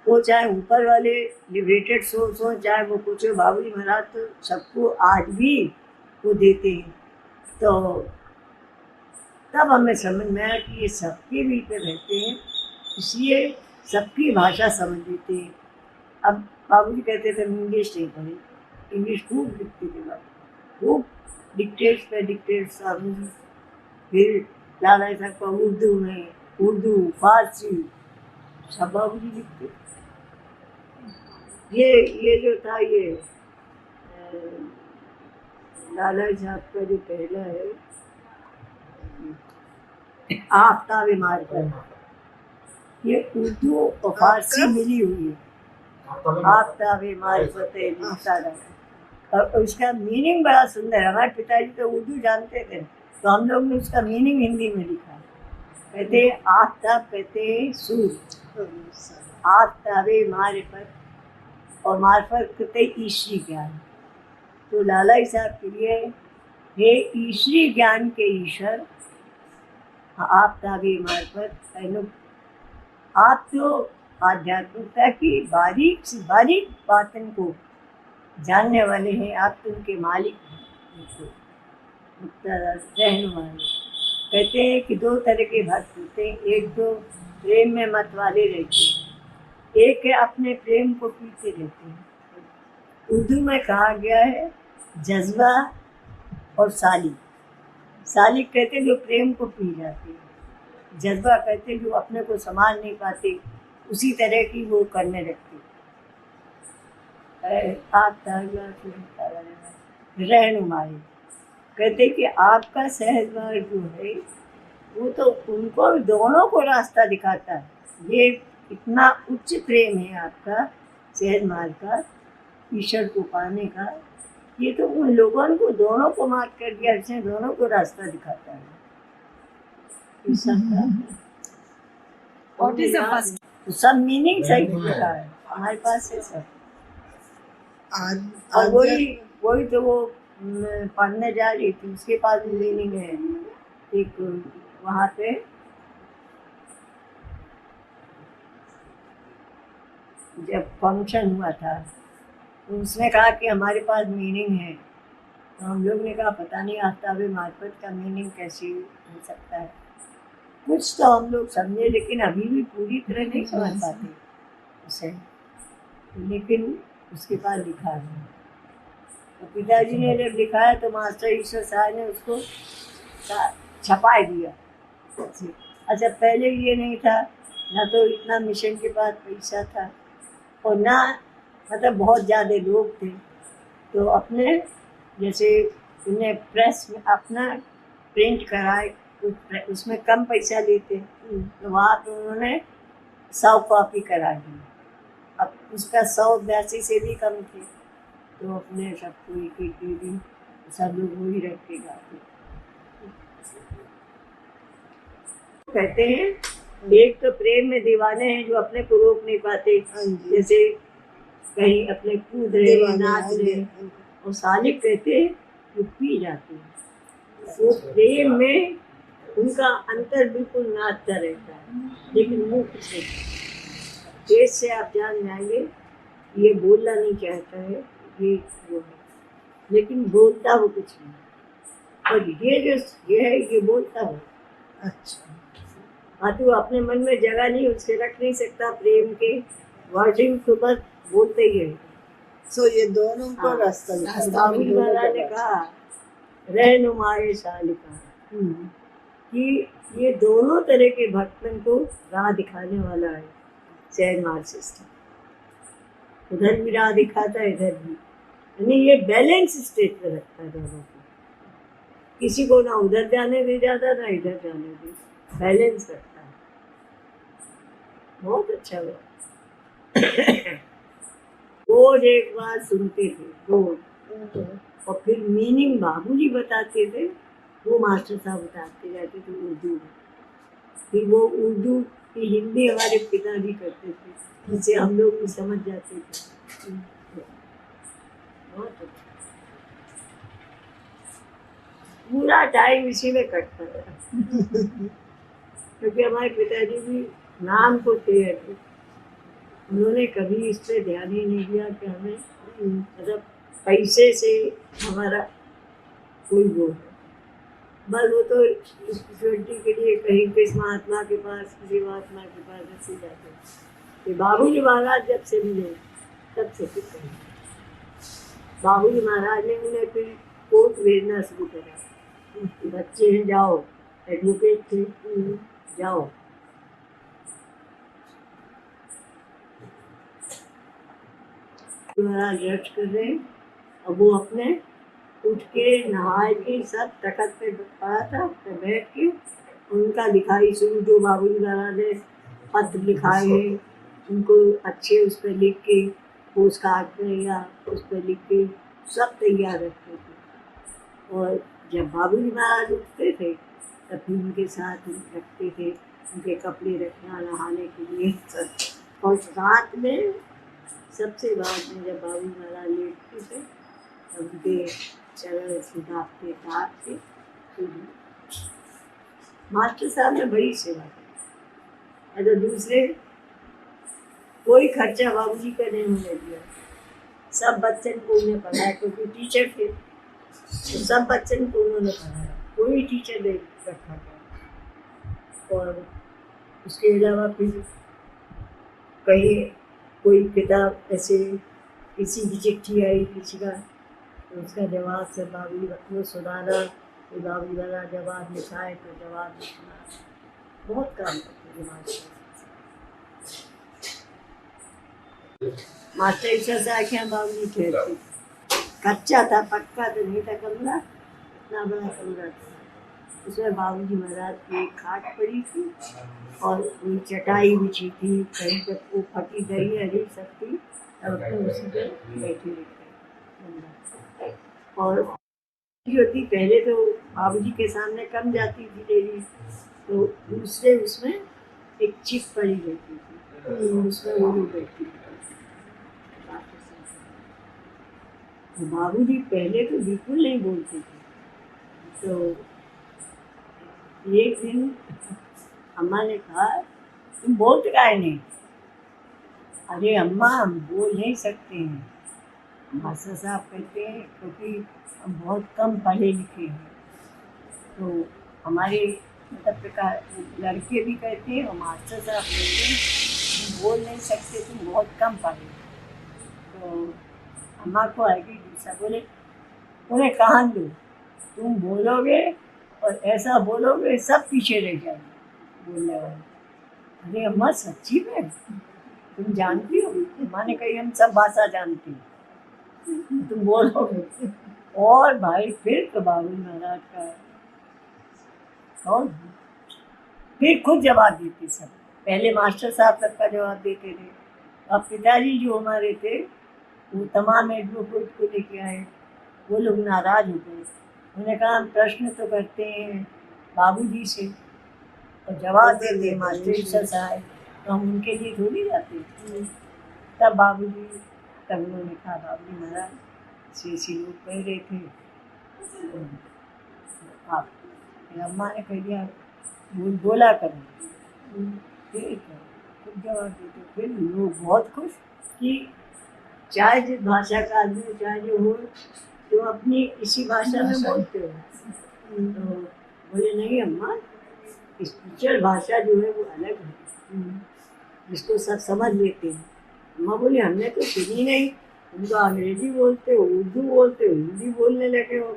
वो चाहे ऊपर वाले लिबरेटेड सोल्स हों, चाहे वो कुछ हो, बाबूजी महाराज तो सबको आज भी वो देते हैं। तो तब हमें समझ में आया कि ये सबके बीच में रहते हैं, इसलिए सबकी भाषा समझ लेते हैं। अब बाबूजी कहते थे इंग्लिश नहीं पढ़ी, इंग्लिश खूब लिखते थे बाबू, खूब डिक्टेट्स पे डिक्टेट्स। फिर लाला साहब का उर्दू में, उर्दू फारसी सब बाबूजी लिखते। ये जो था ये लाला साहब का जो पहला है आफ्ताब मार्फत, ये उर्दू और फारसी मिली हुई है। आफ्ताब मार्फत और उसका मीनिंग बड़ा सुंदर है। हमारे पिताजी तो उर्दू जानते थे, तो हम लोग ने उसका मीनिंग हिंदी में लिखा। कहते आफ्ताब कहते सूर्य, आफ्ताबे मार्फत और मार्फत कहते ईश्वरी ज्ञान। तो लाला साहब के लिए हे ईश्वरी ज्ञान के ईश्वर, आफ्ताबे मार्फत, आप तो आध्यात्मिकता की बारीक से बारीक बातों को जानने वाले हैं, आप तो उनके मालिक हैं, रहनुमा। कहते हैं कि दो तरह के भक्त होते हैं, एक तो प्रेम में मत वाले रहते हैं, एक है अपने प्रेम को पीते रहते हैं। उर्दू में कहा गया है जज्बा और सालिक। सालिक कहते जो प्रेम को पी जाते हैं, जज्बा कहते जो अपने को संभाल नहीं पाते, उसी तरह की वो करने लगते। रहनुमाई कहते कि आपका सहज मार्ग जो है वो तो उनको दोनों को रास्ता दिखाता है। ये इतना उच्च प्रेम है आपका सहज मार्ग का, ईश्वर को पाने का, ये तो उन लोगों को दोनों को मार्ग कर दिया, इसने दोनों को रास्ता दिखाता है। What is the first? तो सब मीनिंग सही लिखा है हमारे पास है सब। और वही तो वो पढ़ने जा रही थी, उसके पास मीनिंग है। एक वहाँ पे जब फंक्शन हुआ था तो उसने कहा कि हमारे पास मीनिंग है, तो हम लोग ने कहा पता नहीं आफ्ताबे मार्फत का मीनिंग कैसे हो सकता है। कुछ तो हम लोग समझे, लेकिन अभी भी पूरी तरह नहीं समझ पाते उसे, लेकिन उसके पास लिखा है। तो पिताजी ने जब लिखाया तो मास्टर ईश्वर साहब ने उसको छपा दिया। अच्छा पहले ये नहीं था, ना तो इतना मिशन के पास पैसा था और ना मतलब बहुत ज़्यादा लोग थे, तो अपने जैसे उन्हें प्रेस में अपना प्रिंट कराए, उसमें कम पैसा लेते, तो वहाँ पे उन्होंने 100 कॉपी करा दी। अब उसका 182 से भी कम थे, तो अपने सबको एक एक दे दी, सब लोग वही रख के गाते। कहते हैं एक तो प्रेम में दीवाने हैं जो अपने को रोक नहीं पाते, जैसे कहीं अपने कूद रहे नाच रहे, और सालिक कहते हैं जो पी जाते हैं। वो प्रेम में उनका अंतर बिल्कुल नाचता रहता है, लेकिन मुंह कुछ नहीं। पेट से आप जान जाएंगे ये बोलना नहीं चाहता है, ये वो है, लेकिन बोलता वो कुछ नहीं। और ये जो ये है ये बोलता है। अच्छा हाँ, तो अपने मन में जगह नहीं उससे रख नहीं सकता प्रेम के वर्डिंग को, बस बोलते ही है। सो ये दोनों को रास्ता बाबूजी महाराज ने कहा रहनुमाए सालिका कि ये दोनों तरह के भक्तन को राह दिखाने वाला है सहज मार्ग सिस्टम। उधर भी राह दिखाता है, इधर भी, यानी ये बैलेंस स्टेट में रखता है दोनों को। किसी को ना उधर जाने दे जाता ना इधर जाने दे, बैलेंस रखता है। बहुत अच्छा हुआ। रोज एक बार सुनते थे रोज, और फिर मीनिंग बाबूजी बताते थे, वो मास्टर साहब बताते जाते थे उर्दू में। फिर वो उर्दू की हिंदी हमारे पिताजी करते थे, जिससे हम लोग भी समझ जाते थे। बहुत अच्छा, पूरा टाइम इसी में कटता था। क्योंकि हमारे पिताजी भी नाम को थे, उन्होंने कभी इस पे ध्यान ही नहीं दिया कि हमें मतलब पैसे से हमारा कोई वो है। बस वो तो सिक्योरिटी के लिए कहीं किस महात्मा के पास, किसी महात्मा के पास ऐसे जाते। कि बाबूजी महाराज जब से मिले तब से फिर कहीं बाबूजी महाराज ने उन्हें फिर कोर्ट भेजना शुरू करा। बच्चे हैं जाओ, एडवोकेट थे जाओ। महाराज रेस्ट कर रहे हैं और वो अपने उठ के नहा के सब तखत पे पड़ा था, पे बैठ के उनका लिखाई शुरू। जो बाबूजी महाराज ने पत्र लिखाए हैं उनको अच्छे उस पर लिख के पोस्ट कार्ड पे या उस पर लिख के सब तैयार रखते थे। और जब बाबूजी महाराज उठते थे तब भी उनके साथ रखते थे, उनके कपड़े रखना नहाने के लिए सब। और साथ में सबसे बाद में जब बाबूजी महाराज लेटते थे तब उनके चरण सुधारते तारते। मास्टर साहब ने बड़ी सेवा की। तो दूसरे कोई खर्चा बाबूजी का नहीं होने दिया। सब बच्चन को उन्हें पढ़ाया, क्योंकि टीचर थे तो सब बच्चन को उन्होंने पढ़ाया, कोई टीचर नहीं रखा गया। और उसके अलावा फिर कहीं कोई किताब ऐसे किसी की चिट्ठी आई किसी का, तो उसका जवाब से बाबूजी वो सुनाना, तो बाबूजी वाला जवाब लिखा है तो जवाब लिखना, बहुत काम करते थे मास्टर। मास्टर ऐसा से आँखें बाबूजी ठहरती। कच्चा था, पक्का तो नहीं था कमरा, इतना बड़ा कमरा था। उसमें बाबूजी महाराज की एक खाट पड़ी थी और कोई चटाई बिछी थी, कहीं पर वो फटी गई हरी सकती, तब तो उसी पर बैठे रहते। और होती पहले तो बाबूजी के सामने कम जाती थी डेली, तो दूसरे उसमें एक चिप पड़ी रहती थी, उसमें वो बैठती थी। तो बाबूजी पहले तो बिल्कुल नहीं बोलते थे। तो एक दिन अम्मा ने कहा तुम बोलते काहे नहीं? अरे अम्मा हम बोल नहीं सकते हैं। मास्टर साहब कहते हैं क्योंकि हम बहुत कम पढ़े लिखे हैं। तो हमारे मतलब लड़के भी कहते हैं और मास्टर साहब कहते हैं तुम बोल नहीं सकते, तुम बहुत कम पढ़े। तो अम्मा को आएगी दूसरा बोले उन्हें कहान दो, तुम बोलोगे और ऐसा बोलोगे सब पीछे रह जाएंगे बोलने वाले। अरे अम्मा सच्ची में तुम जानती हो? अम्मा ने कही हम सब भाषा जानती हैं, तुम बोलोगे। और भाई फिर तो बाबूजी महाराज का और फिर खुद जवाब देते सब। पहले मास्टर साहब तक का जवाब देते थे। अब पिताजी जो हमारे थे वो तमाम एडवोकेट को लेके आए, वो लोग नाराज हो गए। उन्होंने कहा हम प्रश्न तो करते हैं बाबूजी से और जवाब देते हैं मास्टर साहब, तो हम उनके लिए थोड़ी जाते। तब उन्होंने कहा बाबूजी महाराज ऐसे लोग कह रहे थे, आप अम्मा ने कह दिया बोला करो। ठीक है, खुद जवाब देते। फिर लोग बहुत खुश कि चाहे जिस भाषा का आदमी चाहे जो हो तो अपनी इसी भाषा में बोलते हो। तो बोले नहीं अम्मा, इस टीचर भाषा जो है वो अलग है, जिसको सब समझ लेते हैं। अम्मा बोली हमने तो सुनी नहीं, तुम तो अंग्रेजी बोलते हो, उर्दू बोलते हो, हिंदी बोलने लगे हो।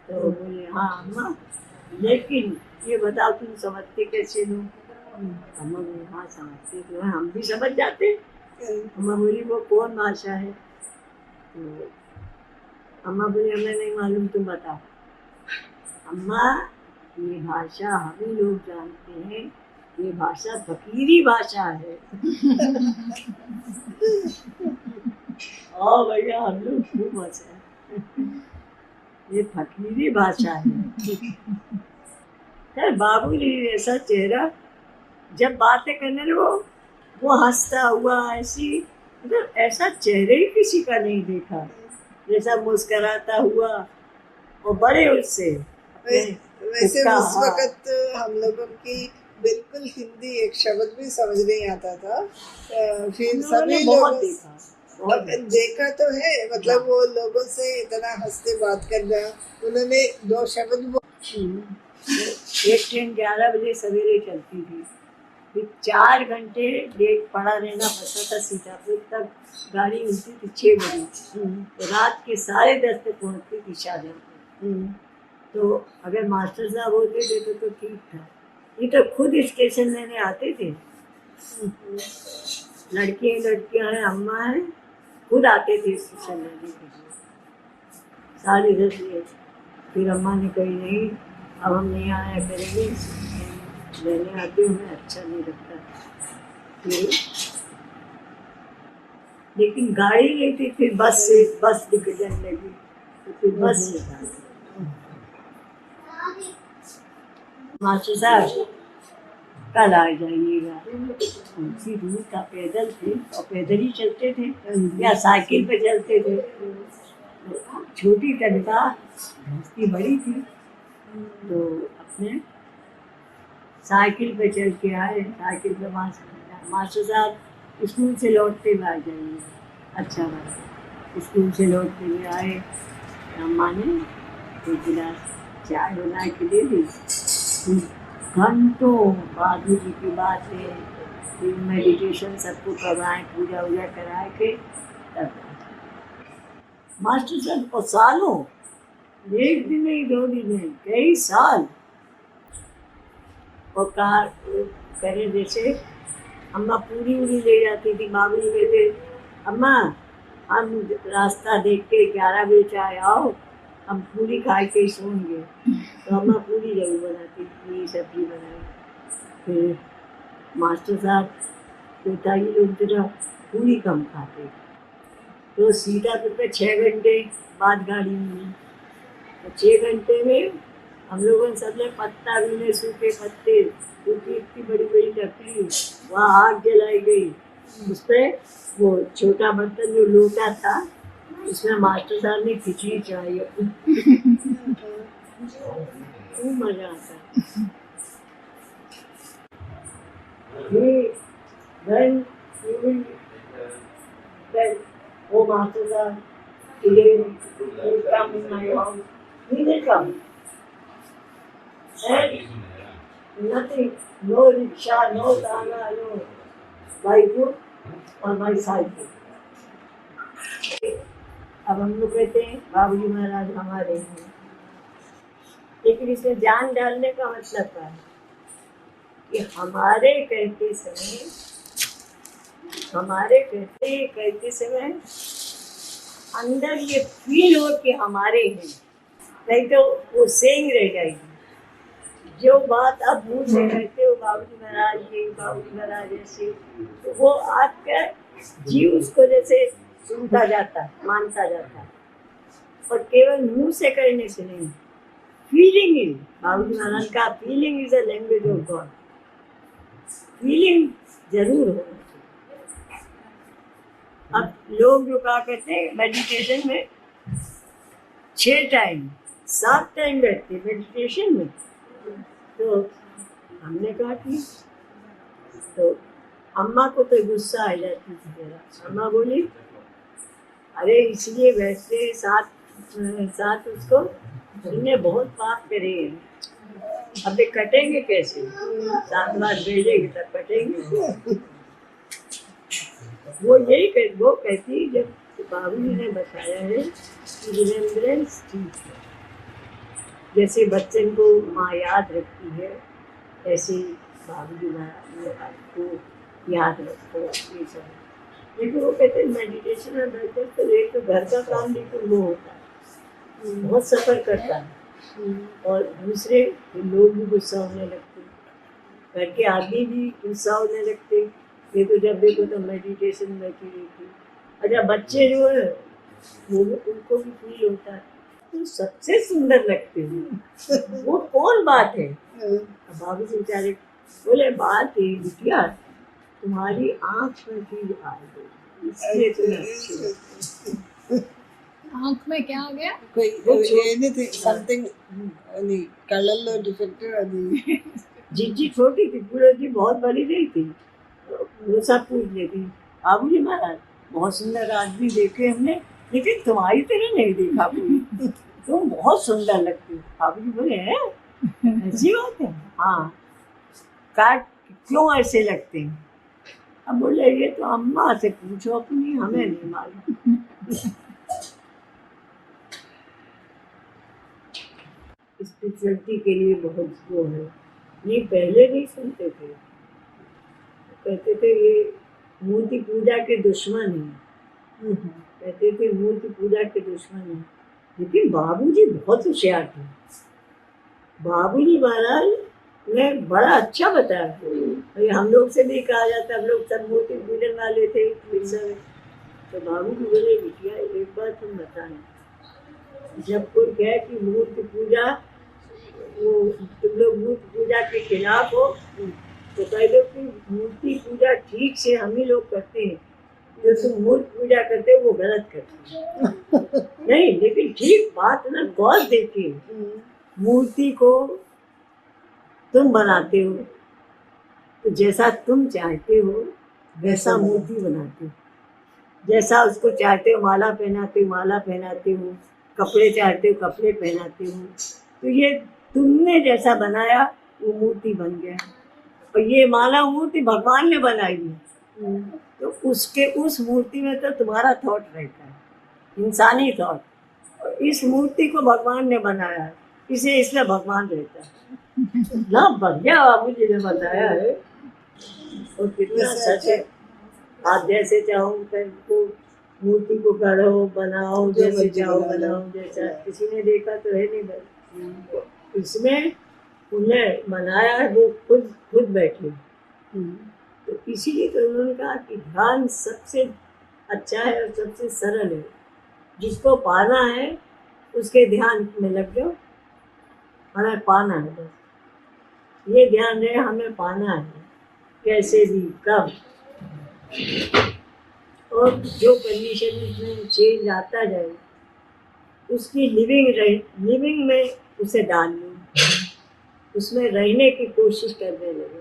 तो बोले हाँ अम्मा, लेकिन ये बताओ तुम समझते कैसे हो? अम्मा बोले हाँ समझते तो हम भी समझ जाते। अम्मा बोली वो कौन भाषा है? तो अम्मा बोली हमें नहीं मालूम, तुम बताओ। अम्मा ये भाषा हम ही लोग जानते हैं, ये भाषा फकीरी भाषा है। और भैया हम लोग खूब हंसे, ये फकीरी भाषा है। खैर बाबूजी ऐसा चेहरा, जब बातें करने लगे वो हंसता हुआ ऐसी, मतलब ऐसा चेहरे ही किसी का नहीं देखा जैसा मुस्कराता हुआ और बड़े उससे वैसे हुक्का, उस हाँ। वक्त हम लोगों की बिल्कुल हिंदी एक शब्द भी समझ नहीं आता था। फिर हम लोगों ने सभी बहुत लोगों देखा, बहुत अब देखा। देखा तो है, मतलब वो लोगों से इतना हंसते बात करना, उन्होंने दो शब्द एक ट्रेन 11 बजे सवेरे चलती थी, फिर 4 घंटे लेट पड़ा रहना पड़ता था सीतापुर तक। गाड़ी मिलती थी 6 बजे, तो रात के 10:30 तक पहुंचती थी शाहजहाँपुर। तो अगर मास्टर साहब होते थे तो ठीक था, ये तो खुद स्टेशन लेने आते थे। लड़कियां हैं, अम्मा हैं, खुद आते थे स्टेशन लेने के लिए 10:30 बजे। फिर अम्मा ने कही नहीं, अब हम नहीं आया करेंगे, लेने आती हूँ, मैं अच्छा नहीं लगता। फिर लेकिन गाड़ी नहीं थी, फिर बस निकलने लगी, तो फिर बस से जाते। मास्टर साहब कल आ जाइएगा। उसी दूर का पैदल थे और पैदल ही चलते थे या साइकिल पे चलते थे। छोटी तनख्वाह, धरती बड़ी थी, तो अपने साइकिल पे चल के आए। साइकिल पे मास्टर साहब स्कूल से लौटते हुए आ जाइए। अच्छा बात, स्कूल से लौटते हुए आए, अम्मा ने एक गिलास चाय बना के दे दी। घंटों बाबू जी की बातें, फिर मेडिटेशन सबको करवाएं, पूजा वूजा करा के तब मास्टर साहब को सालों, एक दिन नहीं, 2 दिन नहीं, कई साल। और कार करे जैसे अम्मा पूरी उरी ले जाती थी, बाबू जी कहते अम्मा हम रास्ता देख के 11 बजे चाहे आओ, हम पूरी खा के ही सोएंगे। तो अम्मा पूरी जरूर बनाती, पूरी सब्जी बनाई। फिर मास्टर साहब पिताजी लोग जरा पूरी कम खाते, तो सीतापुर पे 6 घंटे बाद गाड़ी मिली। तो 6 घंटे में हम लोगों ने सबने पत्ता भी, सूखे पत्ते, क्योंकि इतनी बड़ी बड़ी लकड़ी, वहाँ आग जलाई गई। उस पर वो छोटा बर्तन जो लोटा था, उसमें मास्टर साहब ने खिचड़ी चढ़ाई। खूब मजा आता। Then oh master साहब, today you come in my house. He did come. And nothing, no rickshaw, no tana, no bike or my cycle. अब हम लोग कहते हैं बाबूजी महाराज हमारे हैं, लेकिन इसमें जान डालने का मतलब क्या है कि हमारे कहते समय अंदर ये फील हो कि हमारे हैं, नहीं तो वो सेंग रह जाएगी। जो बात आप मुँह से कहते हो बाबूजी महाराज ये, बाबूजी महाराज ऐसे, तो वो आपका जीव उसको जैसे सुनता जाता, मानता जाता, और केवल मुंह से कहने से नहीं, फीलिंग इज बाबूजी महाराज का feeling is a language of God. Feeling जरूर हो। अब लोग जो क्या कहते हैं मेडिटेशन में 6 टाइम 7 टाइम बैठते मेडिटेशन में, तो हमने कहा कि तो अम्मा को तो गुस्सा आ जाती थी जरा। अम्मा बोली अरे इसलिए बैठते साथ उसको, तुमने बहुत पाप करे हैं, अब ये कटेंगे कैसे? 7 बार भेजेंगे तब कटेंगे। वो कहती जब बाबूजी ने बताया है कि रिमेम्बरेंस ठीक है, जैसे बच्चन को माँ याद रखती है, ऐसे बाबूजी को याद रखो, ये सब। लेकिन वो कहते हैं मेडिटेशन में बैठे तो एक तो घर का काम बिल्कुल वो होता है, बहुत सफ़र करता है, और दूसरे लोग भी गुस्सा होने लगते, घर के आदमी भी गुस्सा होने लगते। ये तो जब देखो तो मेडिटेशन में बैठी रहती। अच्छा बच्चे जो है वो उनको भी फील होता है, तो सबसे सुंदर लगते हैं। वो कौन बात है? बाबू जी बेचारे बोले बात है बिटिया, तुम्हारी आँख पर चीज आ गई, इसलिए तुम्हें अच्छी लगती। आंख में क्या आ गया? एनीथिंग समथिंग అది కళ్ళల్లో డిఫెక్ట్ అది जिज्जी छोटी थी, पूरे जी बहुत बड़ी नहीं थी, तो वो सब पूछ लेती बाबू जी महाराज बहुत सुंदर आदमी देखे हमने, लेकिन तुम्हारी तरह नहीं देखा कोई, तुम बहुत सुंदर लगती हो। बाबू जी बोले हैं ऐसी बात है? हाँ। काट क्यों ऐसे लगते हैं? अब बोले ये तो अम्मा से पूछो अपनी, हमें नहीं मालूम। स्पिरिचुअलिटी के लिए बहुत वो है, नहीं पहले नहीं सुनते थे, कहते थे ये मूर्ति पूजा के दुश्मन है, कहते थे मूर्ति पूजा के दुश्मन है, लेकिन बाबूजी बहुत होशियार थे। बाबूजी महाराज ने बड़ा अच्छा बताया, भाई हम लोग से भी कहा जाता, हम लोग सब मूर्ति पूजन वाले थे तो बाबूजी बोले बिटिया एक बात हम बताएं, जब कोई कहे कि मूर्ति पूजा, वो तुम लोग मूर्ति पूजा के खिलाफ हो, तो कह दो कि मूर्ति पूजा ठीक से हम ही लोग करते हैं, जो तुम मूर्ति पूजा करते हो वो गलत करते हो। नहीं लेकिन ठीक बात ना गौर देखिए, मूर्ति को तुम बनाते हो तो जैसा तुम चाहते हो वैसा मूर्ति बनाते हो, जैसा उसको चाहते हो माला पहनाते हो माला पहनाते हो, कपड़े चाहते हो कपड़े पहनाते हो, तो ये तुमने जैसा बनाया वो मूर्ति बन गया। और ये माला मूर्ति भगवान ने बनाई है, तो उसके उस मूर्ति में तो तुम्हारा थॉट रहता है, इंसानी थॉट, और इस मूर्ति को भगवान ने बनाया है, इसे इसलिए भगवान रहता है ना। बढ़िया बाबूजी ने बताया है, और कितना सच है। आप जैसे चाहो को मूर्ति को गढ़ो बनाओ, जैसे चाहो बनाओ, जैसा किसी ने देखा तो है नहीं बस, इसमें उन्हें बनाया है वो खुद बैठे, तो इसीलिए तो उन्होंने कहा कि ध्यान सबसे अच्छा है और सबसे सरल है, जिसको पाना है उसके ध्यान में लग जाओ, हमें पाना है बस, ये ध्यान रहे हमें पाना है कैसे भी कब, और जो कंडीशन में चेंज आता जाए उसकी लिविंग में उसे डालना, उसमें रहने की कोशिश करने लगे,